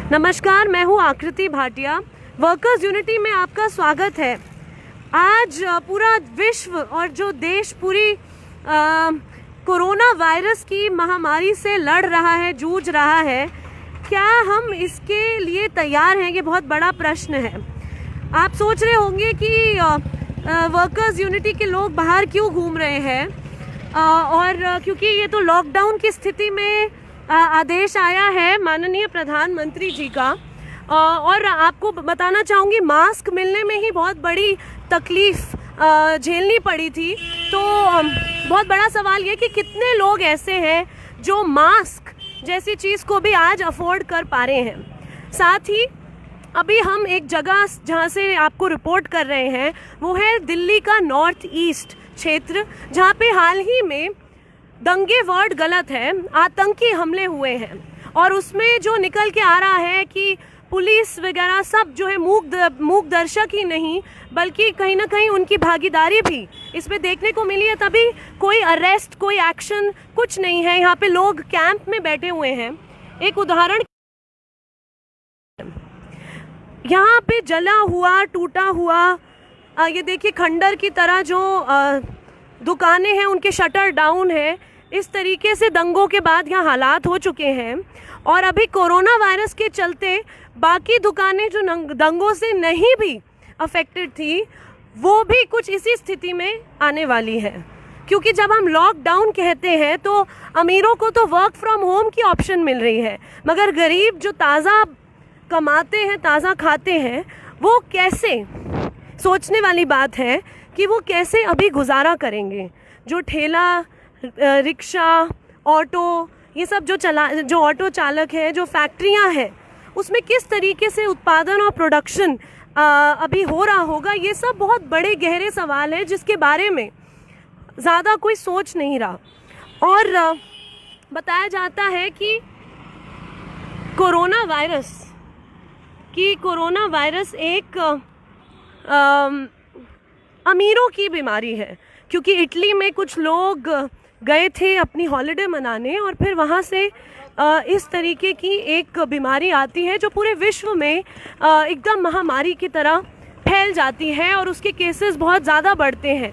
नमस्कार, मैं हूँ आकृति भाटिया। वर्कर्स यूनिटी में आपका स्वागत है। आज पूरा विश्व और जो देश पूरी कोरोना वायरस की महामारी से लड़ रहा है, जूझ रहा है, क्या हम इसके लिए तैयार हैं? ये बहुत बड़ा प्रश्न है। आप सोच रहे होंगे कि वर्कर्स यूनिटी के लोग बाहर क्यों घूम रहे हैं, और क्योंकि ये तो लॉकडाउन की स्थिति में आदेश आया है माननीय प्रधानमंत्री जी का। और आपको बताना चाहूँगी, मास्क मिलने में ही बहुत बड़ी तकलीफ झेलनी पड़ी थी। तो बहुत बड़ा सवाल ये कि कितने लोग ऐसे हैं जो मास्क जैसी चीज़ को भी आज अफोर्ड कर पा रहे हैं। साथ ही अभी हम एक जगह जहाँ से आपको रिपोर्ट कर रहे हैं वो है दिल्ली का नॉर्थ ईस्ट क्षेत्र, जहाँ पे हाल ही में दंगे वर्ड गलत है, आतंकी हमले हुए हैं। और उसमें जो निकल के आ रहा है कि पुलिस वगैरह सब जो है मूक दर्शक ही नहीं बल्कि कहीं ना कहीं उनकी भागीदारी भी इसमें देखने को मिली है। तभी कोई अरेस्ट, कोई एक्शन कुछ नहीं है। यहाँ पे लोग कैंप में बैठे हुए हैं। एक उदाहरण, यहाँ पे जला हुआ, टूटा हुआ, ये देखिए खंडर की तरह जो दुकानें हैं उनके शटर डाउन है। इस तरीके से दंगों के बाद यहाँ हालात हो चुके हैं। और अभी कोरोना वायरस के चलते बाकी दुकानें जो दंगों से नहीं भी अफेक्टेड थी वो भी कुछ इसी स्थिति में आने वाली है। क्योंकि जब हम लॉकडाउन कहते हैं तो अमीरों को तो वर्क फ्रॉम होम की ऑप्शन मिल रही है, मगर गरीब जो ताज़ा कमाते हैं, ताज़ा खाते हैं, वो कैसे, सोचने वाली बात है कि वो कैसे अभी गुजारा करेंगे। जो ठेला, रिक्शा, ऑटो, ये सब जो ऑटो चालक है, जो फैक्ट्रियां हैं, उसमें किस तरीके से उत्पादन और प्रोडक्शन अभी हो रहा होगा, ये सब बहुत बड़े गहरे सवाल है जिसके बारे में ज़्यादा कोई सोच नहीं रहा। और बताया जाता है कि कोरोना वायरस एक अमीरों की बीमारी है। क्योंकि इटली में कुछ लोग गए थे अपनी हॉलिडे मनाने और फिर वहाँ से इस तरीके की एक बीमारी आती है जो पूरे विश्व में एकदम महामारी की तरह फैल जाती है और उसके केसेस बहुत ज़्यादा बढ़ते हैं।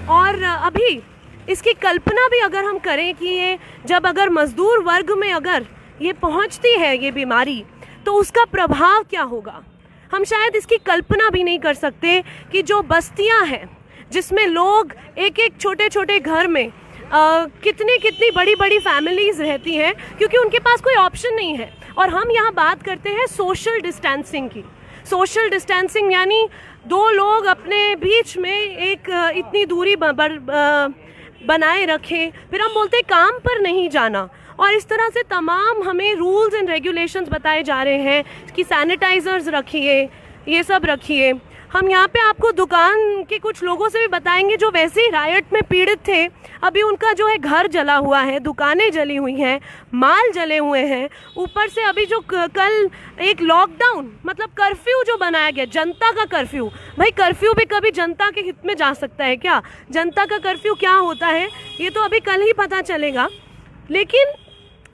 और अभी इसकी कल्पना भी अगर हम करें कि ये जब अगर मज़दूर वर्ग में अगर ये पहुँचती है ये बीमारी, तो उसका प्रभाव क्या होगा, हम शायद इसकी कल्पना भी नहीं कर सकते। कि जो बस्तियां हैं जिसमें लोग एक एक छोटे छोटे घर में कितनी बड़ी बड़ी फैमिलीज़ रहती हैं, क्योंकि उनके पास कोई ऑप्शन नहीं है। और हम यहाँ बात करते हैं सोशल डिस्टेंसिंग की। सोशल डिस्टेंसिंग यानी दो लोग अपने बीच में एक इतनी दूरी बनाए रखें। फिर हम बोलते हैं काम पर नहीं जाना। और इस तरह से तमाम हमें रूल्स एंड रेगुलेशंस बताए जा रहे हैं कि सैनिटाइजर्स रखिए, ये सब रखिए। हम यहाँ पे आपको दुकान के कुछ लोगों से भी बताएंगे जो वैसे ही रायट में पीड़ित थे। अभी उनका जो है घर जला हुआ है, दुकानें जली हुई हैं, माल जले हुए हैं। ऊपर से अभी जो कल एक लॉकडाउन, मतलब कर्फ्यू जो बनाया गया, जनता का कर्फ्यू। भाई कर्फ्यू भी कभी जनता के हित में जा सकता है क्या? जनता का कर्फ्यू क्या होता है ये तो अभी कल ही पता चलेगा। लेकिन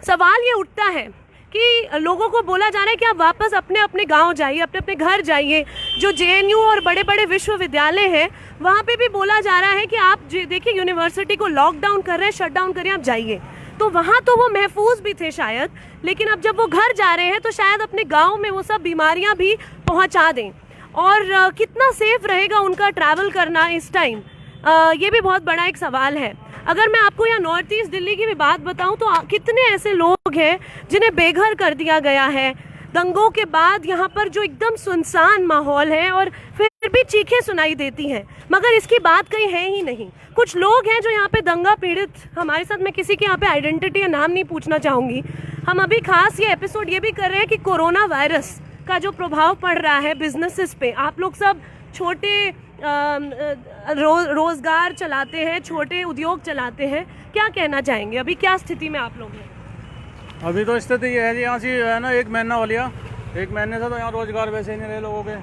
सवाल ये उठता है कि लोगों को बोला जा रहा है कि आप वापस अपने अपने गांव जाइए, अपने अपने घर जाइए। जो जेएनयू और बड़े बड़े विश्वविद्यालय हैं वहाँ पे भी बोला जा रहा है कि आप देखिए यूनिवर्सिटी को लॉकडाउन कर रहे हैं, शटडाउन करिए, आप जाइए। तो वहाँ तो वो महफूज भी थे शायद, लेकिन अब जब वो घर जा रहे हैं तो शायद अपने गाँव में वो सब बीमारियाँ भी पहुँचा दें। और कितना सेफ रहेगा उनका ट्रैवल करना इस टाइम, ये भी बहुत बड़ा एक सवाल है। अगर मैं आपको यहाँ नॉर्थ ईस्ट दिल्ली की भी बात बताऊँ तो कितने ऐसे लोग हैं जिन्हें बेघर कर दिया गया है दंगों के बाद। यहाँ पर जो एकदम सुनसान माहौल है और फिर भी चीखें सुनाई देती हैं, मगर इसकी बात कहीं है ही नहीं। कुछ लोग हैं जो यहाँ पे दंगा पीड़ित हमारे साथ, मैं किसी के यहाँ पे आइडेंटिटी या नाम नहीं पूछना चाहूँगी। हम अभी खास ये एपिसोड ये भी कर रहे हैं कि कोरोना वायरस का जो प्रभाव पड़ रहा है बिजनेसेस पे। आप लोग सब छोटे रोजगार चलाते हैं, छोटे उद्योग चलाते हैं, क्या कहना चाहेंगे? अभी क्या स्थिति में आप लोग हैं? अभी तो स्थिति ये है जी, यहाँ से है ना 1 महीना हो लिया। 1 महीने से तो यहाँ रोजगार वैसे ही नहीं रहे लोगों के,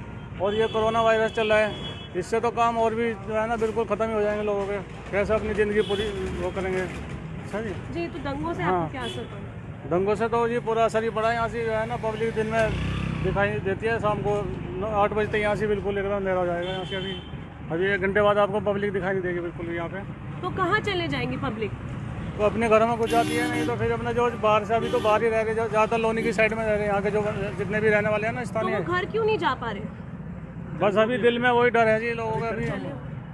और ये कोरोना वायरस चल रहा है, इससे तो काम और भी जो है ना बिल्कुल ख़त्म ही हो जाएंगे लोगों के। कैसे अपनी ज़िंदगी पूरी वो करेंगे। अच्छा जी, तो दंगों से आपको क्या असर पड़ा? दंगों से तो ये पूरा असर ही पड़ा है। यहाँ से जो है ना पब्लिक दिन में दिखाई देती है, शाम को 8 बजे तक यहाँ से बिल्कुल एकदम अंधेरा हो जाएगा। यहाँ से अभी 1 घंटे बाद आपको पब्लिक दिखाई नहीं देगी बिल्कुल भी यहाँ पे। तो कहाँ चले जाएंगे पब्लिक? तो अपने घरों में कुछ आती है, नहीं तो फिर अपना जो बाहर से, अभी तो बाहर ही रह गए, ज़्यादातर लोनी की साइड में रह रहे हैं यहाँ के जो जितने भी रहने वाले हैं ना स्थानीय। तो घर क्यों नहीं जा पा रहे? बस अभी दिल में वही डर है जी लोगों का अभी।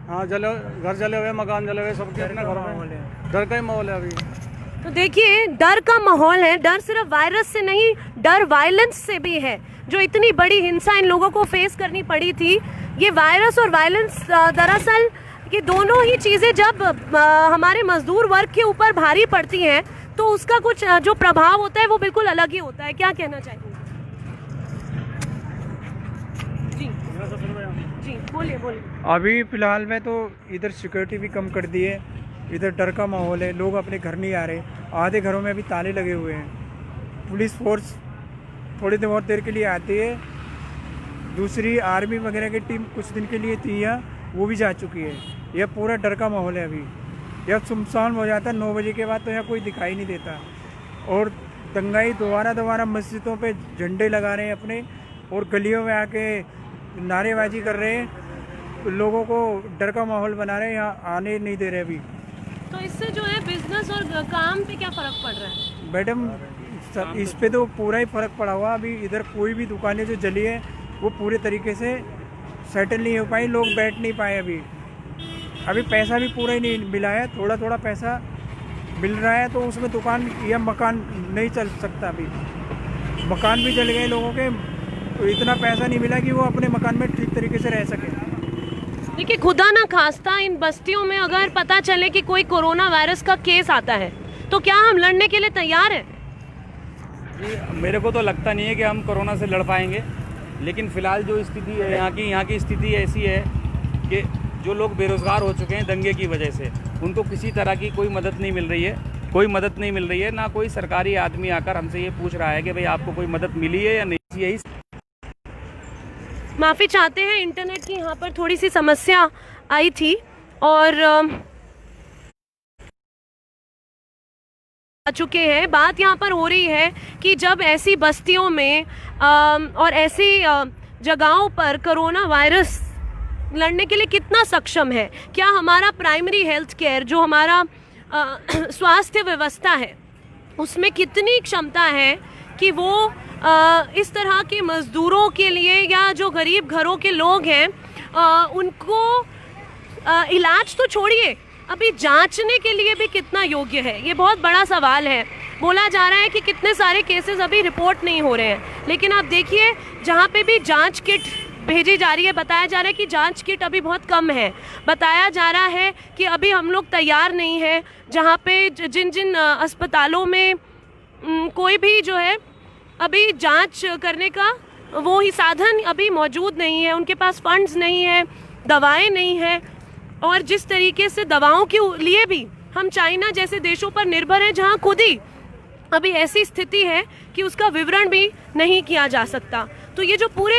हाँ, घर जले हुए, मकान जले हुए, सबके अपने घरों में डर का ही माहौल है अभी। तो देखिए, डर का माहौल है। डर सिर्फ वायरस से नहीं, डर वायलेंस से भी है। जो इतनी बड़ी हिंसा इन लोगों को फेस करनी पड़ी थी, ये वायरस और वायलेंस, दरअसल ये दोनों ही चीज़ें जब हमारे मजदूर वर्ग के ऊपर भारी पड़ती हैं तो उसका कुछ जो प्रभाव होता है वो बिल्कुल अलग ही होता है। क्या कहना चाहेंगे? जी जी, बोलिए बोलिए। अभी फ़िलहाल में तो इधर सिक्योरिटी भी कम कर दी है, इधर डर का माहौल है, लोग अपने घर नहीं आ रहे, आधे घरों में अभी ताले लगे हुए हैं। पुलिस फोर्स थोड़ी बहुत देर के लिए आती है, दूसरी आर्मी वगैरह की टीम कुछ दिन के लिए थी यहाँ, वो भी जा चुकी है। यह पूरा डर का माहौल है अभी। यह सुनसान हो जाता है 9 बजे के बाद, तो यहाँ कोई दिखाई नहीं देता। और दंगाई दोबारा मस्जिदों पे झंडे लगा रहे हैं अपने, और गलियों में आके नारेबाजी कर रहे हैं, तो लोगों को डर का माहौल बना रहे हैं, यहाँ आने नहीं दे रहे अभी। तो इससे जो है बिजनेस और काम पे क्या फ़र्क पड़ रहा है? मैडम, इस पे तो पूरा ही फ़र्क पड़ा हुआ। अभी इधर कोई भी दुकानें जो जली है वो पूरे तरीके से सेटल नहीं हो पाई, लोग बैठ नहीं पाए। अभी पैसा भी पूरा ही नहीं मिला है, थोड़ा पैसा मिल रहा है, तो उसमें दुकान या मकान नहीं चल सकता। अभी मकान भी जल गए लोगों के, तो इतना पैसा नहीं मिला कि वो अपने मकान में ठीक तरीके से रह सके। देखिए, खुदा ना खास्ता इन बस्तियों में अगर पता चले कि कोई कोरोना वायरस का केस आता है तो क्या हम लड़ने के लिए तैयार हैं? मेरे को तो लगता नहीं है कि हम कोरोना से लड़ पाएंगे, लेकिन फ़िलहाल जो स्थिति है यहाँ की स्थिति ऐसी है कि जो लोग बेरोज़गार हो चुके हैं दंगे की वजह से, उनको किसी तरह की कोई मदद नहीं मिल रही है, ना कोई सरकारी आदमी आकर हमसे ये पूछ रहा है कि भाई आपको कोई मदद मिली है या नहीं। यही माफ़ी चाहते हैं, इंटरनेट की यहाँ पर थोड़ी सी समस्या आई थी और आ चुके हैं। बात यहाँ पर हो रही है कि जब ऐसी बस्तियों में और ऐसी जगहों पर कोरोना वायरस लड़ने के लिए कितना सक्षम है, क्या हमारा प्राइमरी हेल्थ केयर, जो हमारा स्वास्थ्य व्यवस्था है, उसमें कितनी क्षमता है कि वो इस तरह के मज़दूरों के लिए या जो गरीब घरों के लोग हैं उनको इलाज तो छोड़िए, अभी जांचने के लिए भी कितना योग्य है, ये बहुत बड़ा सवाल है। बोला जा रहा है कि कितने सारे केसेस अभी रिपोर्ट नहीं हो रहे हैं, लेकिन आप देखिए जहाँ पे भी जांच किट भेजी जा रही है, बताया जा रहा है कि जांच किट अभी बहुत कम है। बताया जा रहा है कि अभी हम लोग तैयार नहीं हैं, जहाँ पे जिन अस्पतालों में कोई भी जो है अभी जांच करने का वो ही साधन अभी मौजूद नहीं है, उनके पास फंड्स नहीं है, दवाएं नहीं हैं। और जिस तरीके से दवाओं के लिए भी हम चाइना जैसे देशों पर निर्भर हैं, जहाँ खुद ही अभी ऐसी स्थिति है कि उसका विवरण भी नहीं किया जा सकता। तो ये जो पूरे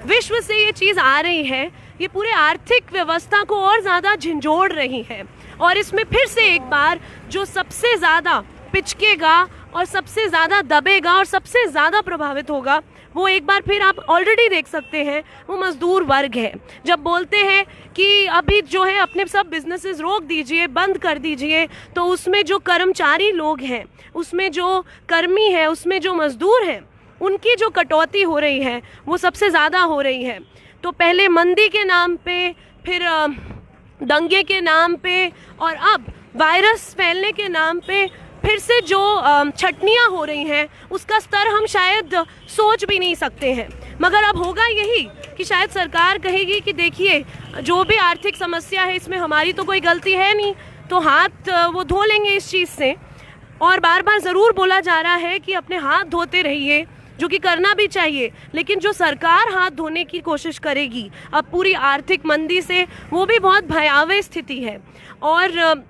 विश्व से ये चीज़ आ रही है, ये पूरे आर्थिक व्यवस्था को और ज़्यादा झंझोड़ रही है। और इसमें फिर से एक बार जो सबसे ज़्यादा पिचकेगा और सबसे ज़्यादा दबेगा और सबसे ज़्यादा प्रभावित होगा, वो एक बार फिर आप ऑलरेडी देख सकते हैं, वो मज़दूर वर्ग है। जब बोलते हैं कि अभी जो है अपने सब बिजनेसेस रोक दीजिए, बंद कर दीजिए, तो उसमें जो कर्मचारी लोग हैं, उसमें जो कर्मी है, उसमें जो मज़दूर हैं, उनकी जो कटौती हो रही है वो सबसे ज़्यादा हो रही है। तो पहले मंदी के नाम पे, फिर दंगे के नाम पे, और अब वायरस फैलने के नाम पे फिर से जो छटनियाँ हो रही हैं, उसका स्तर हम शायद सोच भी नहीं सकते हैं। मगर अब होगा यही कि शायद सरकार कहेगी कि देखिए जो भी आर्थिक समस्या है इसमें हमारी तो कोई गलती है नहीं, तो हाथ वो धो लेंगे इस चीज़ से। और बार बार ज़रूर बोला जा रहा है कि अपने हाथ धोते रहिए, जो कि करना भी चाहिए, लेकिन जो सरकार हाथ धोने की कोशिश करेगी अब पूरी आर्थिक मंदी से, वो भी बहुत भयावह स्थिति है। और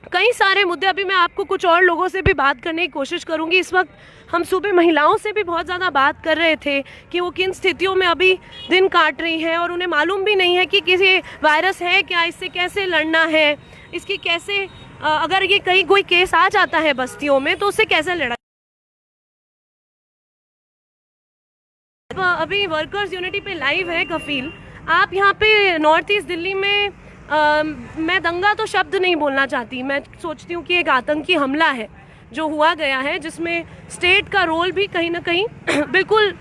कई सारे मुद्दे, अभी मैं आपको कुछ और लोगों से भी बात करने की कोशिश करूंगी। इस वक्त हम सुबह महिलाओं से भी बहुत ज़्यादा बात कर रहे थे कि वो किन स्थितियों में अभी दिन काट रही हैं और उन्हें मालूम भी नहीं है कि किसी वायरस है क्या, इससे कैसे लड़ना है, इसकी कैसे, अगर ये कहीं कोई केस आ जाता है बस्तियों में तो उससे कैसे लड़ा अभी वर्कर्स यूनिटी पे लाइव है कफील। आप यहाँ पे नॉर्थ ईस्ट दिल्ली में मैं दंगा तो शब्द नहीं बोलना चाहती, मैं सोचती हूँ कि एक आतंकी हमला है जो हुआ गया है, जिसमें स्टेट का रोल भी कहीं ना कहीं बिल्कुल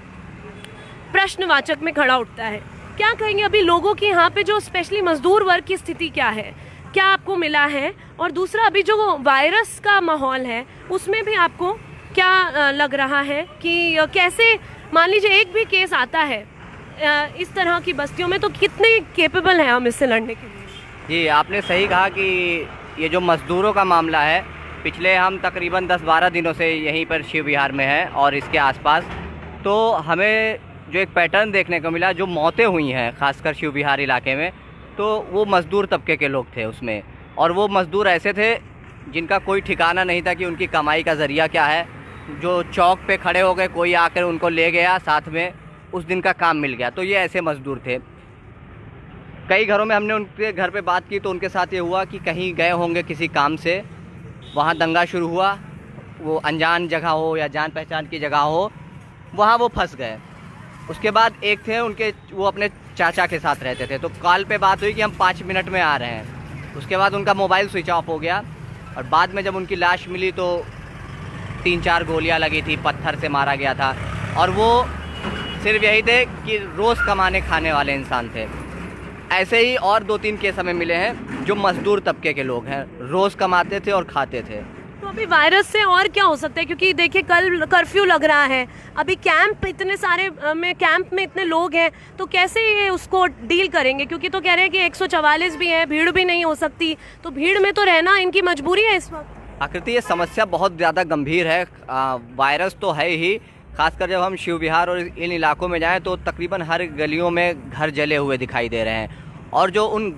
प्रश्नवाचक में खड़ा उठता है। क्या कहेंगे अभी लोगों की यहाँ पे जो स्पेशली मजदूर वर्ग की स्थिति क्या है, क्या आपको मिला है? और दूसरा, अभी जो वायरस का माहौल है उसमें भी आपको क्या लग रहा है कि कैसे, मान लीजिए एक भी केस आता है इस तरह की बस्तियों में, तो कितने केपेबल हैं हम इससे लड़ने के लिए? जी, आपने सही कहा कि ये जो मज़दूरों का मामला है, पिछले हम तकरीबन 10-12 दिनों से यहीं पर शिव विहार में हैं और इसके आसपास, तो हमें जो एक पैटर्न देखने को मिला, जो मौतें हुई हैं खासकर शिव विहार इलाके में, तो वो मज़दूर तबके के लोग थे उसमें। और वो मज़दूर ऐसे थे जिनका कोई ठिकाना नहीं था कि उनकी कमाई का ज़रिया क्या है, जो चौक पे खड़े हो गए, कोई आकर उनको ले गया, साथ में उस दिन का काम मिल गया, तो ये ऐसे मज़दूर थे। कई घरों में हमने उनके घर पे बात की तो उनके साथ ये हुआ कि कहीं गए होंगे किसी काम से, वहाँ दंगा शुरू हुआ, वो अनजान जगह हो या जान पहचान की जगह हो, वहाँ वो फंस गए। उसके बाद एक थे उनके, वो अपने चाचा के साथ रहते थे, तो कॉल पे बात हुई कि हम 5 मिनट में आ रहे हैं। उसके बाद उनका मोबाइल स्विच ऑफ हो गया और बाद में जब उनकी लाश मिली तो 3-4 गोलियां लगी थी, पत्थर से मारा गया था। और वो सिर्फ यही थे कि रोज़ कमाने खाने वाले इंसान थे। ऐसे ही और 2-3 केस हमें मिले हैं जो मज़दूर तबके के लोग हैं, रोज़ कमाते थे और खाते थे। तो अभी वायरस से और क्या हो सकता है, क्योंकि देखिए कल कर्फ्यू लग रहा है, अभी कैंप इतने सारे में, कैंप में इतने लोग हैं, तो कैसे ये उसको डील करेंगे? क्योंकि तो कह रहे हैं कि 144 भी है, भीड़ भी नहीं हो सकती, तो भीड़ में तो रहना इनकी मजबूरी है इस वक्त। आकृति, ये समस्या बहुत ज़्यादा गंभीर है। वायरस तो है ही, खासकर जब हम शिव विहार और इन इलाकों में जाएं तो तकरीबन हर गलियों में घर जले हुए दिखाई दे रहे हैं, और जो उन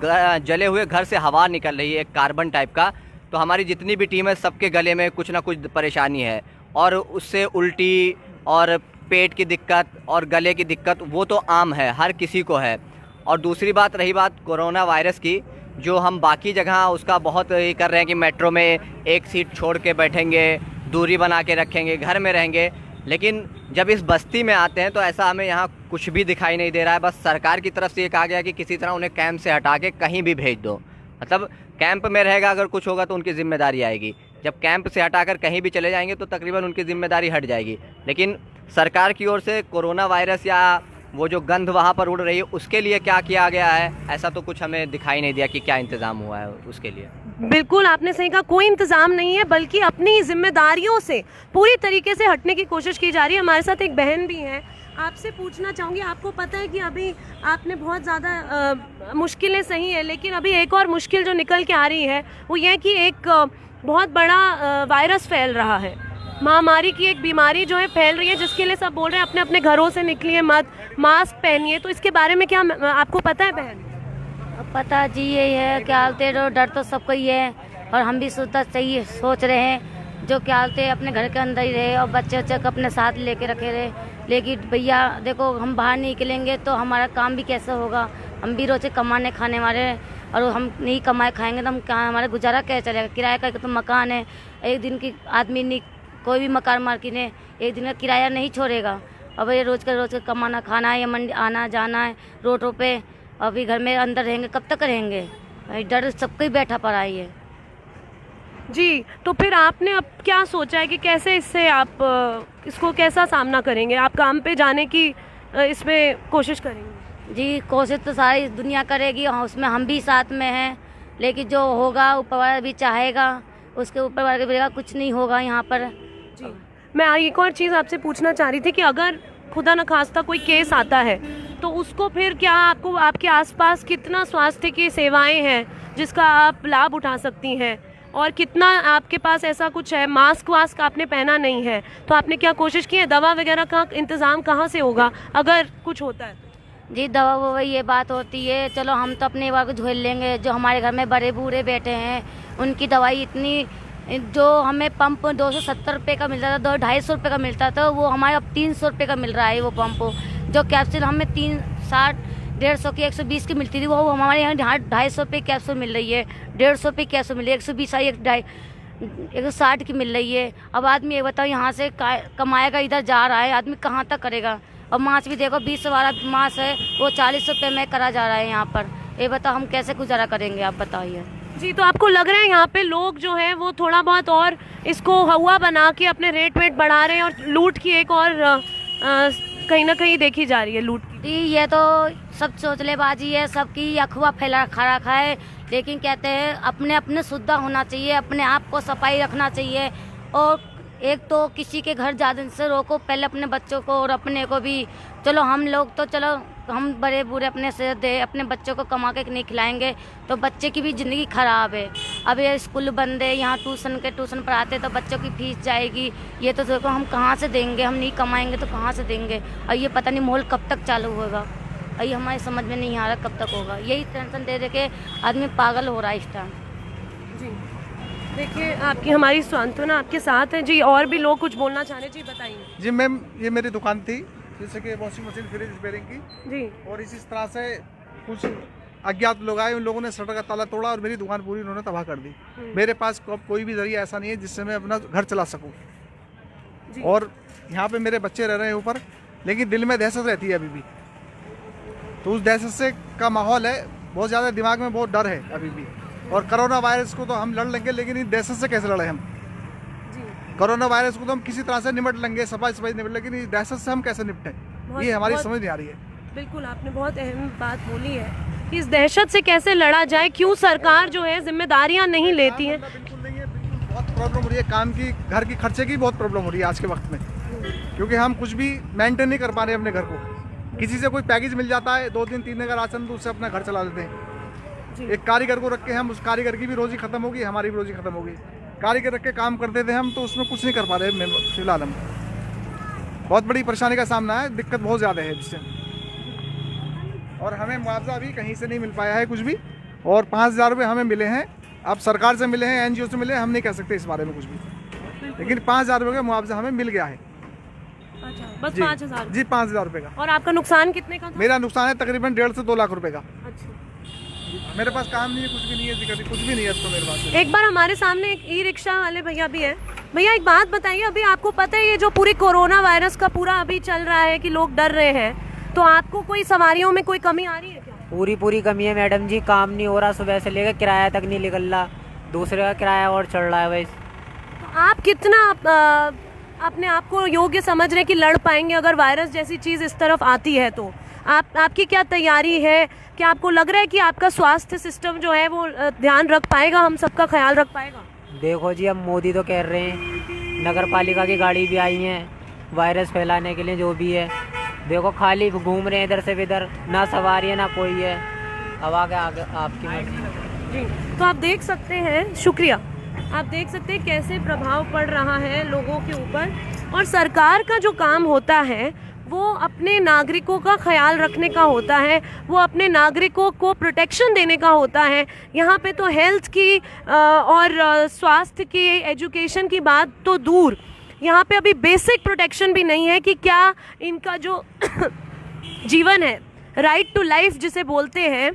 जले हुए घर से हवा निकल रही है एक कार्बन टाइप का, तो हमारी जितनी भी टीम है सबके गले में कुछ ना कुछ परेशानी है, और उससे उल्टी और पेट की दिक्कत और गले की दिक्कत वो तो आम है, हर किसी को है। और दूसरी बात, रही बात कोरोना वायरस की, जो हम बाकी जगह उसका बहुत ये कर रहे हैं कि मेट्रो में एक सीट छोड़ के बैठेंगे, दूरी बना के रखेंगे, घर में रहेंगे, लेकिन जब इस बस्ती में आते हैं तो ऐसा हमें यहाँ कुछ भी दिखाई नहीं दे रहा है। बस सरकार की तरफ से ये कहा गया कि किसी तरह उन्हें कैंप से हटा के कहीं भी भेज दो, मतलब कैंप में रहेगा, अगर कुछ होगा तो उनकी जिम्मेदारी आएगी। जब कैंप से हटाकर कहीं भी चले जाएंगे तो तकरीबन उनकी जिम्मेदारी हट जाएगी। लेकिन सरकार की ओर से कोरोना वायरस या वो जो गंध वहाँ पर उड़ रही है उसके लिए क्या किया गया है, ऐसा तो कुछ हमें दिखाई नहीं दिया कि क्या इंतज़ाम हुआ है उसके लिए। बिल्कुल आपने सही कहा, कोई इंतज़ाम नहीं है, बल्कि अपनी जिम्मेदारियों से पूरी तरीके से हटने की कोशिश की जा रही है। हमारे साथ एक बहन भी है, आपसे पूछना चाहूँगी, आपको पता है कि अभी आपने बहुत ज़्यादा मुश्किलें सही है, लेकिन अभी एक और मुश्किल जो निकल के आ रही है वो ये कि एक बहुत बड़ा वायरस फैल रहा है, महामारी की एक बीमारी जो है फैल रही है, जिसके लिए सब बोल रहे हैं अपने अपने घरों से निकलिए मत, मास्क पहनिए। तो इसके बारे में क्या आपको पता है बहन? पता जी यही है, क्या हालते डर तो सबको ही है, और हम भी सही सोच रहे हैं जो क्या हालते अपने घर के अंदर ही रहे और बच्चे को अपने साथ लेके रखे रहे। लेकिन भैया देखो, हम बाहर नहीं निकलेंगे तो हमारा काम भी कैसे होगा? हम भी रोज कमाने खाने वाले, और हम नहीं कमाए खाएंगे तो हम कहाँ, हमारा गुजारा कैसे चलेगा? किराए का तो मकान है, एक दिन की आदमी नहीं, कोई भी मकान मार्केट ने एक दिन का किराया नहीं छोड़ेगा। अब ये रोज का कमाना खाना है या मंडी आना जाना है रोडों पे, अभी घर में अंदर रहेंगे कब तक रहेंगे? डर सबको ही बैठा पड़ा है जी। तो फिर आपने अब क्या सोचा है कि कैसे इससे आप इसको कैसा सामना करेंगे? आप काम पे जाने की इसमें कोशिश करेंगे? जी, कोशिश तो सारी दुनिया करेगी, उसमें हम भी साथ में हैं, लेकिन जो होगा ऊपर वाला भी चाहेगा, उसके ऊपर वाला भी, कुछ नहीं होगा यहाँ पर जी। मैं एक और चीज़ आपसे पूछना चाह रही थी कि अगर खुदा न खास्ता कोई केस आता है तो उसको फिर क्या आपको, आपके आसपास कितना स्वास्थ्य की सेवाएं हैं जिसका आप लाभ उठा सकती हैं, और कितना आपके पास ऐसा कुछ है? मास्क वास्क आपने पहना नहीं है, तो आपने क्या कोशिश की है? दवा वगैरह का इंतज़ाम कहाँ से होगा अगर कुछ होता है? जी, दवा वो ये बात होती है, चलो हम तो अपने बार को झेल लेंगे, जो हमारे घर में बड़े बूढ़े बैठे हैं उनकी दवाई इतनी, जो हमें पंप 270 रुपये का मिलता था, 250 रुपये का मिलता था, वो हमारे अब 300 रुपये का मिल रहा है वो पंप। जो कैप्सूल हमें 360 150 की 120 की मिलती थी, वो हमारे यहाँ 250 रुपये कैप्सूल मिल रही है, 150 रुपये कैप्सूल मिल रही है, 120 160 की मिल रही है। अब आदमी ये बताओ, यहाँ से कमाएगा, इधर जा रहा है, आदमी कहाँ तक करेगा? और मांस भी देखो 20 वाला मांस है वो 40 रुपये में करा जा रहा है यहाँ पर। ये बताओ हम कैसे गुजारा करेंगे, आप बताइए। जी, तो आपको लग रहा है यहाँ पे लोग जो है वो थोड़ा बहुत और इसको हवा बना के अपने रेट वेट बढ़ा रहे हैं और लूट की एक और कहीं ना कहीं देखी जा रही है लूट की। जी, ये तो सब चोचलेबाजी है, सबकी अफवाह फैला रखा है। लेकिन कहते हैं अपने अपने शुद्ध होना चाहिए, अपने आप को सफाई रखना चाहिए। और एक तो किसी के घर जाने से रोको, पहले अपने बच्चों को और अपने को भी। चलो हम लोग तो चलो हम बड़े बूढ़े अपने से दे अपने बच्चों को कमा के नहीं खिलाएंगे तो बच्चे की भी ज़िंदगी ख़राब है। अब ये स्कूल बंद है, यहाँ ट्यूशन पढ़ाते तो बच्चों की फीस जाएगी। ये तो देखो हम कहाँ से देंगे, हम नहीं कमाएंगे तो कहाँ से देंगे। और ये पता नहीं माहौल कब तक चालू होगा, और ये हमारे समझ में नहीं आ रहा कब तक होगा। यही टेंशन दे के आदमी पागल हो रहा है इस टाइम। जी, देखिए आपकी हमारी सांत्वना आपके साथ है जी। और भी लोग कुछ बोलना चाह रहे, जी बताइए। जी मैम, ये मेरी दुकान थी जैसे कि वॉशिंग मशीन, फ्रिज रिपेयरिंग की जी, और इसी तरह से कुछ अज्ञात लोग आए, उन लोगों ने शटर का ताला तोड़ा और मेरी दुकान पूरी उन्होंने तबाह कर दी। मेरे पास कोई भी जरिया ऐसा नहीं है जिससे मैं अपना घर चला सकूं। और यहाँ पे मेरे बच्चे रह रहे हैं ऊपर, लेकिन दिल में दहशत रहती है अभी भी। तो उस दहशत से का माहौल है, बहुत ज़्यादा दिमाग में बहुत डर है अभी भी। और कोरोना वायरस को तो हम लड़ लेंगे, लेकिन इस दहशत से कैसे लड़े हम? कोरोना वायरस को तो हम किसी तरह से निपट लेंगे, सफाई निपट, लेकिन इस दहशत से हम कैसे निपटें, ये हमारी समझ नहीं आ रही है। बिल्कुल, आपने बहुत अहम बात बोली है कि इस दहशत से कैसे लड़ा जाए। क्यों सरकार जो है जिम्मेदारियां नहीं लेती है? बिल्कुल नहीं है, बिल्कुल बहुत प्रॉब्लम हो रही है काम की, घर की खर्चे की बहुत प्रॉब्लम हो रही है आज के वक्त में, क्योंकि हम कुछ भी मेंटेन नहीं कर पा रहे अपने घर को। किसी से कोई पैकेज मिल जाता है 2 दिन 3 दिन का राशन, तो उससे अपना घर चला लेते हैं। एक कारीगर को रख के हम, उस कारीगर की भी रोजी खत्म होगी, हमारी भी रोजी खत्म होगी। कारीगर रख के काम करते थे हम, तो उसमें कुछ नहीं कर पा रहे फिलहाल। हम बहुत बड़ी परेशानी का सामना है, दिक्कत बहुत ज़्यादा है जिससे। और हमें मुआवजा अभी कहीं से नहीं मिल पाया है कुछ भी। और 5,000 रुपये हमें मिले हैं, अब सरकार से मिले हैं, NGO से मिले हैं, हम नहीं कह सकते इस बारे में कुछ भी, लेकिन 5,000 रुपये का मुआवजा हमें मिल गया है। अच्छा, बस 5,000? जी, 5,000 रुपये का। और आपका नुकसान कितने का था? मेरा नुकसान है तकरीबन 1.5 से 2 लाख रुपए का। अच्छा, मेरे पास काम नहीं है, कुछ भी नहीं है, कुछ भी नहीं है तो मेरे पास। एक बार हमारे सामने एक ई-रिक्शा वाले भैया भी है। भैया एक बात बताइए, अभी आपको पता है ये जो पूरी कोरोना वायरस का पूरा अभी चल रहा है कि लोग डर रहे हैं, तो आपको कोई सवारियों में कोई कमी आ रही है क्या? पूरी कमी है मैडम जी, काम नहीं हो रहा, सुबह से लेकर किराया तक नहीं निकल रहा, दूसरे का किराया और चढ़ रहा है वैसे। तो आप कितना अपने आप को योग्य समझ रहे हैं कि लड़ पाएंगे अगर वायरस जैसी चीज़ इस तरफ आती है? तो आपकी क्या तैयारी है? क्या आपको लग रहा है कि आपका स्वास्थ्य सिस्टम जो है वो ध्यान रख पाएगा, हम सबका ख्याल रख पाएगा? देखो जी, अब मोदी तो कह रहे हैं, नगर पालिका की गाड़ी भी आई है वायरस फैलाने के लिए, जो भी है देखो खाली घूम रहे हैं इधर से इधर, ना सवारी है ना कोई है। अब आगे आपकी मर्जी। जी, तो आप देख सकते हैं, शुक्रिया, आप देख सकते हैं कैसे प्रभाव पड़ रहा है लोगों के ऊपर। और सरकार का जो काम होता है वो अपने नागरिकों का ख्याल रखने का होता है, वो अपने नागरिकों को प्रोटेक्शन देने का होता है। यहाँ पे तो हेल्थ की और स्वास्थ्य की, एजुकेशन की बात तो दूर, यहाँ पे अभी बेसिक प्रोटेक्शन भी नहीं है कि क्या इनका जो जीवन है, राइट टू लाइफ जिसे बोलते हैं,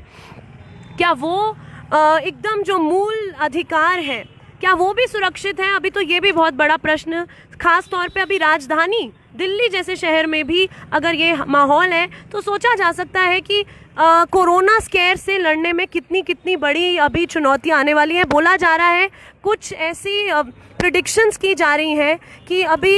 क्या वो एकदम जो मूल अधिकार है क्या वो भी सुरक्षित है? अभी तो ये भी बहुत बड़ा प्रश्न, खास तौर पे अभी राजधानी दिल्ली जैसे शहर में भी अगर ये माहौल है तो सोचा जा सकता है कि कोरोना स्केयर से लड़ने में कितनी बड़ी अभी चुनौतियां आने वाली हैं। बोला जा रहा है, कुछ ऐसी प्रेडिक्शंस की जा रही हैं कि अभी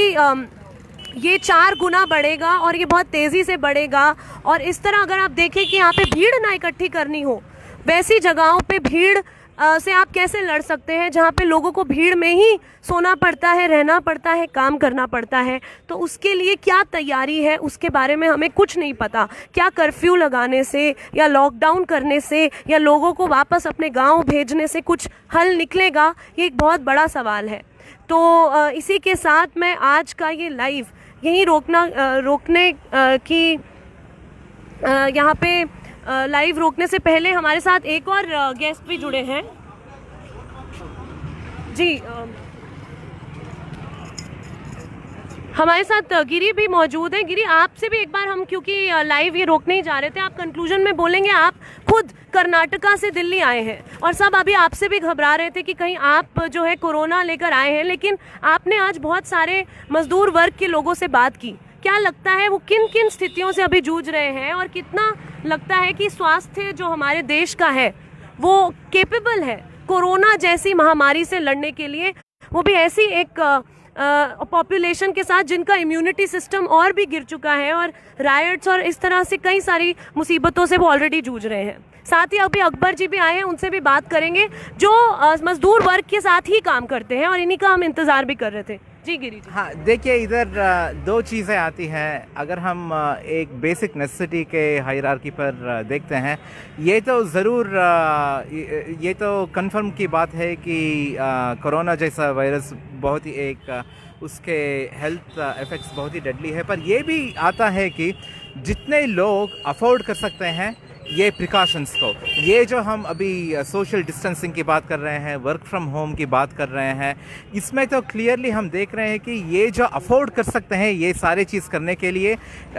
ये 4 गुना बढ़ेगा और ये बहुत तेज़ी से बढ़ेगा। और इस तरह अगर आप देखें कि यहाँ पे भीड़ ना इकट्ठी करनी हो, वैसी जगहों पे भीड़ से आप कैसे लड़ सकते हैं जहाँ पे लोगों को भीड़ में ही सोना पड़ता है, रहना पड़ता है, काम करना पड़ता है? तो उसके लिए क्या तैयारी है उसके बारे में हमें कुछ नहीं पता। क्या कर्फ्यू लगाने से या लॉकडाउन करने से या लोगों को वापस अपने गांव भेजने से कुछ हल निकलेगा? ये एक बहुत बड़ा सवाल है। तो इसी के साथ मैं आज का ये लाइव यहीं रोकने की यहाँ पे लाइव रोकने से पहले हमारे साथ एक और गेस्ट भी जुड़े हैं। जी, हमारे साथ गिरी भी मौजूद है। गिरी, आपसे भी एक बार हम, क्योंकि लाइव ये रोकने ही जा रहे थे, आप कंक्लूजन में बोलेंगे। आप खुद कर्नाटका से दिल्ली आए हैं और सब अभी आपसे भी घबरा रहे थे कि कहीं आप जो है कोरोना लेकर आए हैं, लेकिन आपने आज बहुत सारे मजदूर वर्ग के लोगों से बात की। क्या लगता है वो किन किन स्थितियों से अभी जूझ रहे हैं और कितना लगता है कि स्वास्थ्य जो हमारे देश का है वो केपेबल है कोरोना जैसी महामारी से लड़ने के लिए, वो भी ऐसी एक पॉपुलेशन के साथ जिनका इम्यूनिटी सिस्टम और भी गिर चुका है और रायट्स और इस तरह से कई सारी मुसीबतों से वो ऑलरेडी जूझ रहे हैं। साथ ही अभी अकबर जी भी आए हैं, उनसे भी बात करेंगे जो मजदूर वर्ग के साथ ही काम करते हैं और इन्हीं का हम इंतज़ार भी कर रहे थे। जी गिरी जी। हाँ देखिए, इधर दो चीज़ें आती हैं। अगर हम एक बेसिक नेसेसिटी के हायरार्की पर देखते हैं, ये तो ज़रूर ये तो कंफर्म की बात है कि कोरोना जैसा वायरस बहुत ही एक उसके हेल्थ इफ़ेक्ट्स बहुत ही डेडली है, पर ये भी आता है कि जितने लोग अफोर्ड कर सकते हैं ये प्रिकॉशंस को, ये जो हम अभी सोशल डिस्टेंसिंग की बात कर रहे हैं, वर्क फ्रॉम होम की बात कर रहे हैं, इसमें तो क्लियरली हम देख रहे हैं कि ये जो अफोर्ड कर सकते हैं ये सारे चीज़ करने के लिए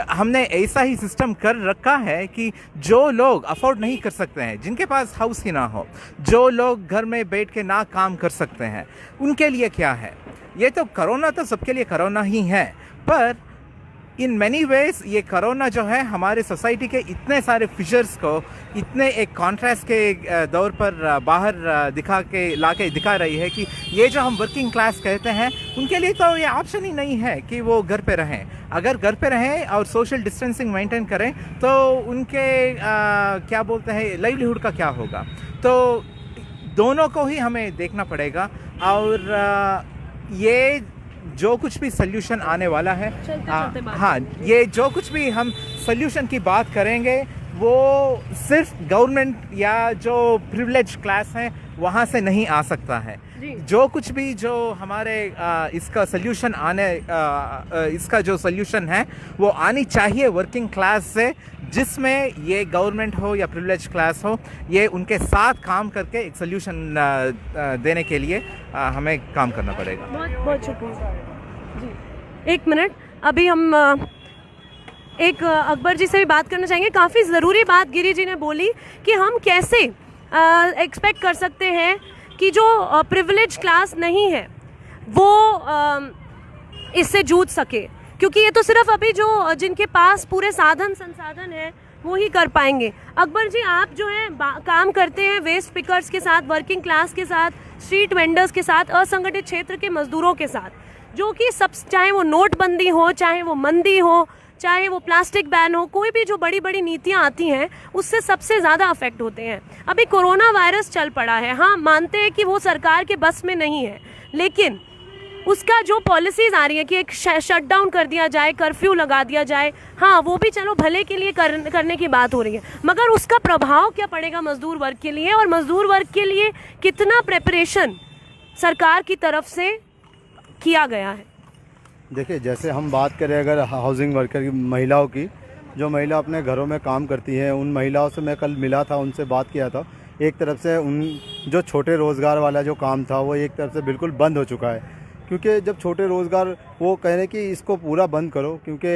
हमने ऐसा ही सिस्टम कर रखा है कि जो लोग अफोर्ड नहीं कर सकते हैं, जिनके पास हाउस ही ना हो, जो लोग घर में बैठ के ना काम कर सकते हैं, उनके लिए क्या है? ये तो कोरोना तो सबके लिए कोरोना ही है, पर इन मैनी वेज ये कोरोना जो है हमारे सोसाइटी के इतने सारे फिशर्स को इतने एक कॉन्ट्रास्ट के दौर पर बाहर दिखा रही है कि ये जो हम वर्किंग क्लास कहते हैं उनके लिए तो ये ऑप्शन ही नहीं है कि वो घर पे रहें। अगर घर पे रहें और सोशल डिस्टेंसिंग मेंटेन करें तो उनके क्या बोलते हैं लाइवलीहुड का क्या होगा? तो दोनों को ही हमें देखना पड़ेगा और ये जो कुछ भी सल्यूशन आने वाला है, हाँ, ये जो कुछ भी हम सल्यूशन की बात करेंगे वो सिर्फ गवर्नमेंट या जो प्रिविलेज क्लास हैं वहाँ से नहीं आ सकता है। जो कुछ भी जो हमारे इसका सल्यूशन इसका जो सल्यूशन है वो आनी चाहिए वर्किंग क्लास से, जिसमें ये गवर्नमेंट हो या प्रिविलेज क्लास हो, ये उनके साथ काम करके एक सल्यूशन देने के लिए हमें काम करना पड़ेगा। बहुत बहुत शुक्रिया जी। एक मिनट, अभी हम एक अकबर जी से भी बात करना चाहेंगे। काफ़ी ज़रूरी बात गिरी जी ने बोली कि हम कैसे एक्सपेक्ट कर सकते हैं कि जो प्रिविलेज क्लास नहीं है वो इससे जूझ सके, क्योंकि ये तो सिर्फ अभी जो जिनके पास पूरे साधन संसाधन है वो ही कर पाएंगे। अकबर जी, आप जो है काम करते हैं वेस्ट पिकर्स के साथ, वर्किंग क्लास के साथ, स्ट्रीट वेंडर्स के साथ, असंगठित क्षेत्र के मजदूरों के साथ, जो कि सब, चाहे वो नोटबंदी हो, चाहे वो मंदी हो, चाहे वो प्लास्टिक बैन हो, कोई भी जो बड़ी बड़ी नीतियां आती हैं उससे सबसे ज़्यादा अफेक्ट होते हैं। अभी कोरोना वायरस चल पड़ा है, हाँ मानते हैं कि वो सरकार के बस में नहीं है, लेकिन उसका जो पॉलिसीज़ आ रही है कि एक शटडाउन कर दिया जाए, कर्फ्यू लगा दिया जाए, हाँ वो भी चलो भले के लिए करने की बात हो रही है, मगर उसका प्रभाव क्या पड़ेगा मज़दूर वर्ग के लिए, और मज़दूर वर्ग के लिए कितना प्रेपरेशन सरकार की तरफ से किया गया है? देखिए, जैसे हम बात करें अगर हाउसिंग वर्कर की, महिलाओं की, जो महिला अपने घरों में काम करती हैं, उन महिलाओं से मैं कल मिला था, उनसे बात किया था। एक तरफ से उन जो छोटे रोज़गार वाला जो काम था वो एक तरफ से बिल्कुल बंद हो चुका है, क्योंकि जब छोटे रोज़गार वो कह रहे हैं कि इसको पूरा बंद करो, क्योंकि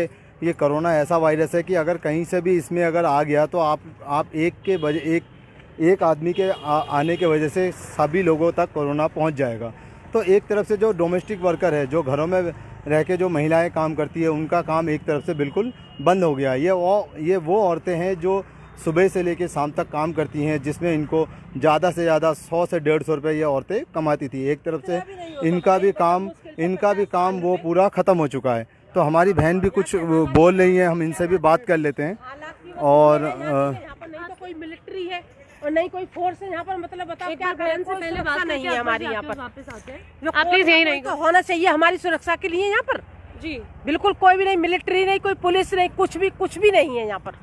ये कोरोना ऐसा वायरस है कि अगर कहीं से भी इसमें अगर आ गया तो आप एक आदमी के आने के वजह से सभी लोगों तक कोरोना पहुंच जाएगा। तो एक तरफ से जो डोमेस्टिक वर्कर है, जो घरों में रह के जो महिलाएं काम करती है, उनका काम एक तरफ से बिल्कुल बंद हो गया। ये वो औरतें हैं जो सुबह से लेकर शाम तक काम करती हैं, जिसमें इनको ज़्यादा से ज़्यादा 100 से 150 रुपये ये औरतें कमाती थी। एक तरफ से इनका भी काम वो पूरा ख़त्म हो चुका है। तो हमारी बहन भी कुछ बोल रही है, हम इनसे भी बात कर लेते हैं। और नहीं तो कोई मिलिट्री है और नहीं कोई फोर्स है यहाँ पर, मतलब बताओ क्या बहन से पहले बात नहीं है हमारी यहाँ पर। आप प्लीज यही नहीं तो होना चाहिए हमारी सुरक्षा के लिए यहाँ पर जी, बिल्कुल कोई भी नहीं, मिलिट्री नहीं, कोई पुलिस नहीं, कुछ भी नहीं है यहाँ पर।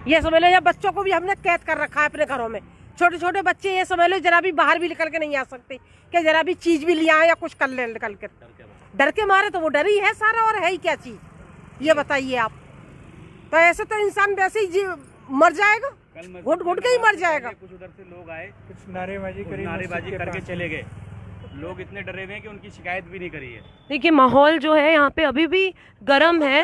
ये समझ लो, या बच्चों को भी हमने कैद कर रखा है अपने घरों में। छोटे छोटे बच्चे ये समझ लो जरा भी बाहर भी निकल के नहीं आ सकते, कि जरा भी चीज भी लिया या कुछ कर ले निकल कर, डर के मारे। तो वो डर ही है सारा, और है ही क्या चीज, ये बताइए आप। तो ऐसे तो इंसान वैसे ही मर जाएगा, घुट के ही मर जाएगा। कुछ उधर से लोग आए, कुछ नारेबाजी करके चले गए। लोग इतने डरे हुए हैं कि उनकी शिकायत भी नहीं करी है। देखिए, माहौल जो है यहाँ पे अभी भी गर्म है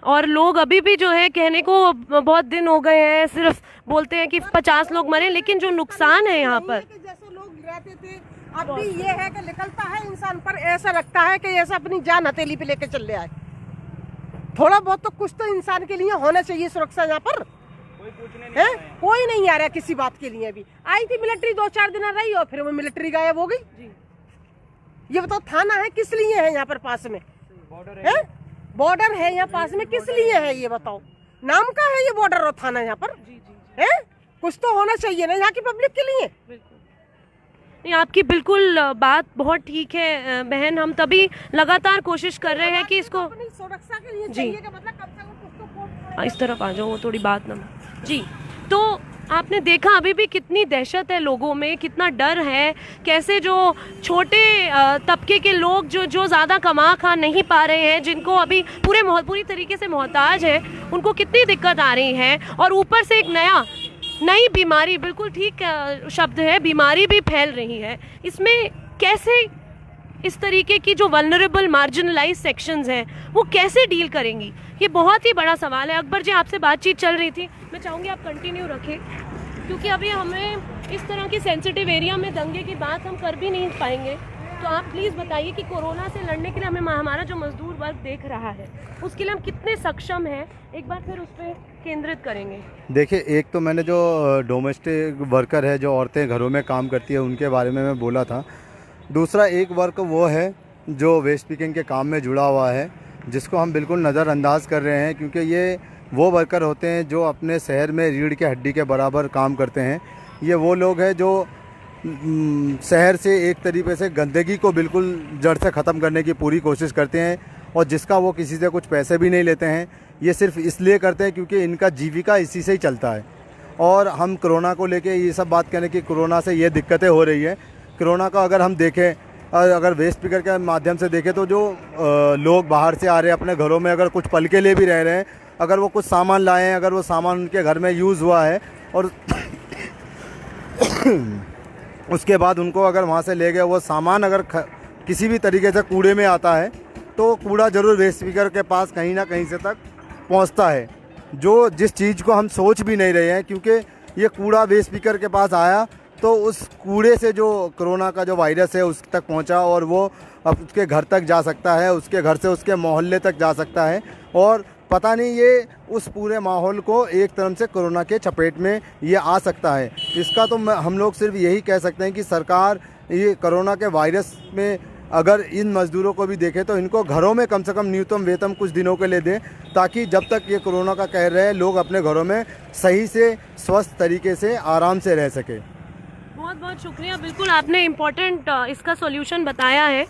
और लोग अभी भी जो है, कहने को बहुत दिन हो गए हैं, सिर्फ बोलते हैं कि 50 लोग मरे, लेकिन जो नुकसान है यहाँ पर, जैसे लोग रहते थे, अब भी ये है कि निकलता है इंसान पर, ऐसा लगता है कि ऐसा अपनी जान हथेली पे लेके चल आए। थोड़ा बहुत तो कुछ तो इंसान के लिए होना चाहिए सुरक्षा यहाँ पर। कोई पूछने नहीं है आया है। कोई नहीं आ रहा किसी बात के लिए। भी आई थी मिलिट्री 2-4 दिन रही और फिर वो मिलिट्री गायब हो गई। ये बताओ थाना है किस लिए है यहाँ पर पास में? बॉर्डर है यहाँ पास में किस लिए है ये बताओ? नाम का है ये बॉर्डर और थाना यहाँ पर? है कुछ तो होना चाहिए ना यहाँ की पब्लिक के लिए। नहीं, आपकी बिल्कुल बात बहुत ठीक है बहन। हम तभी लगातार कोशिश कर रहे हैं कि इसको अपनी सुरक्षा के लिए जी। चाहिए कि मतलब कम से कम कुछ तो कोर्ट इस तरफ आ जाओ, वो थोड़ी बात ना जी। तो आपने देखा अभी भी कितनी दहशत है लोगों में, कितना डर है, कैसे जो छोटे तबके के लोग जो ज़्यादा कमा खा नहीं पा रहे हैं, जिनको अभी पूरी तरीके से मोहताज है, उनको कितनी दिक्कत आ रही है। और ऊपर से एक नई बीमारी, बिल्कुल ठीक शब्द है, बीमारी भी फैल रही है। इसमें कैसे इस तरीके की जो वल्नरेबल मार्जिनलाइज सेक्शंस हैं वो कैसे डील करेंगी, ये बहुत ही बड़ा सवाल है। अकबर जी, आपसे बातचीत चल रही थी, मैं चाहूँगी आप कंटिन्यू रखें, क्योंकि अभी हमें इस तरह की सेंसिटिव एरिया में दंगे की बात हम कर भी नहीं पाएंगे। तो आप प्लीज़ बताइए कि कोरोना से लड़ने के लिए हमें हमारा जो मजदूर वर्ग देख रहा है उसके लिए हम कितने सक्षम हैं, एक बार फिर उस पर केंद्रित करेंगे। देखिए, एक तो मैंने जो डोमेस्टिक वर्कर है, जो औरतें घरों में काम करती है, उनके बारे में मैं बोला था। दूसरा एक वर्क वो है जो वेस्ट पिकिंग के काम में जुड़ा हुआ है, जिसको हम बिल्कुल नज़रअंदाज कर रहे हैं, क्योंकि ये वो वर्कर होते हैं जो अपने शहर में रीढ़ के हड्डी के बराबर काम करते हैं। ये वो लोग हैं जो शहर से एक तरीके से गंदगी को बिल्कुल जड़ से ख़त्म करने की पूरी कोशिश करते हैं, और जिसका वो किसी से कुछ पैसे भी नहीं लेते हैं। ये सिर्फ इसलिए करते हैं क्योंकि इनका जीविका इसी से ही चलता है। और हम कोरोना को लेके ये सब बात करें कि कोरोना से ये दिक्कतें हो रही है। कोरोना का अगर हम देखें, अगर वेस्ट पिकर के माध्यम से देखें, तो जो लोग बाहर से आ रहे हैं अपने घरों में, अगर कुछ पल के लिए भी रह रहे हैं, अगर वो कुछ सामान लाए हैं, अगर वो सामान उनके घर में यूज़ हुआ है और उसके बाद उनको अगर वहाँ से ले गए वो सामान, अगर किसी भी तरीके से कूड़े में आता है, तो कूड़ा ज़रूर वेस्ट पिकर के पास कहीं ना कहीं से तक पहुँचता है, जो जिस चीज़ को हम सोच भी नहीं रहे हैं। क्योंकि ये कूड़ा वेस्ट पिकर के पास आया तो उस कूड़े से जो कोरोना का जो वायरस है उस तक पहुंचा, और वो अब उसके घर तक जा सकता है, उसके घर से उसके मोहल्ले तक जा सकता है, और पता नहीं ये उस पूरे माहौल को एक तरह से कोरोना के चपेट में ये आ सकता है। इसका तो हम लोग सिर्फ यही कह सकते हैं कि सरकार ये कोरोना के वायरस में अगर इन मज़दूरों को भी देखे तो इनको घरों में कम से कम न्यूनतम वेतन कुछ दिनों के लिए दें, ताकि जब तक ये कोरोना का कहर रहे लोग अपने घरों में सही से स्वस्थ तरीके से आराम से रह सके। बहुत बहुत शुक्रिया। बिल्कुल आपने इम्पोर्टेंट इसका सॉल्यूशन बताया है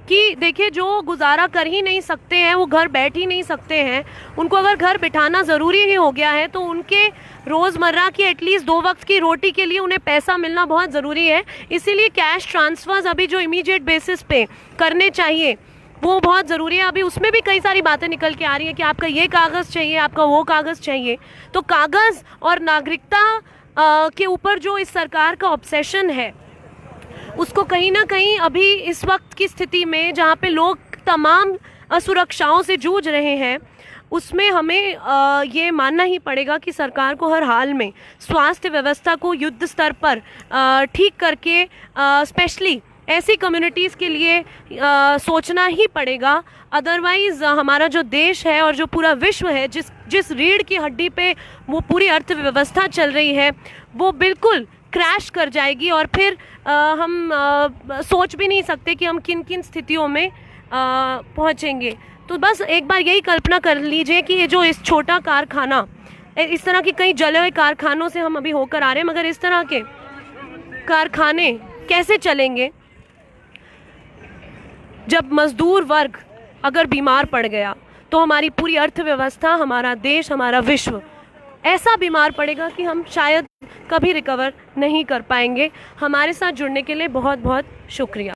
कि देखिए, जो गुजारा कर ही नहीं सकते हैं, वो घर बैठ ही नहीं सकते हैं, उनको अगर घर बिठाना ज़रूरी ही हो गया है, तो उनके रोज़मर्रा की एटलीस्ट 2 वक्त की रोटी के लिए उन्हें पैसा मिलना बहुत ज़रूरी है। इसीलिए कैश ट्रांसफ़र्स अभी जो इमीडिएट बेसिस पे करने चाहिए वो बहुत ज़रूरी है। अभी उसमें भी कई सारी बातें निकल के आ रही हैं कि आपका ये कागज़ चाहिए, आपका वो कागज़ चाहिए। तो कागज़ और नागरिकता के ऊपर जो इस सरकार का ऑब्सेशन है, उसको कहीं ना कहीं अभी इस वक्त की स्थिति में जहाँ पे लोग तमाम असुरक्षाओं से जूझ रहे हैं, उसमें हमें ये मानना ही पड़ेगा कि सरकार को हर हाल में स्वास्थ्य व्यवस्था को युद्ध स्तर पर ठीक करके स्पेशली ऐसी कम्युनिटीज़ के लिए सोचना ही पड़ेगा। अदरवाइज़ हमारा जो देश है और जो पूरा विश्व है, जिस रीढ़ की हड्डी पे वो पूरी अर्थव्यवस्था चल रही है, वो बिल्कुल क्रैश कर जाएगी। और फिर हम सोच भी नहीं सकते कि हम किन किन स्थितियों में पहुंचेंगे। तो बस एक बार यही कल्पना कर लीजिए कि ये जो इस छोटा कारखाना, इस तरह के कई जले हुए कारखानों से हम अभी होकर आ रहे हैं, मगर इस तरह के कारखाने कैसे चलेंगे जब मजदूर वर्ग अगर बीमार पड़ गया? तो हमारी पूरी अर्थव्यवस्था, हमारा देश, हमारा विश्व ऐसा बीमार पड़ेगा कि हम शायद कभी रिकवर नहीं कर पाएंगे। हमारे साथ जुड़ने के लिए बहुत बहुत शुक्रिया।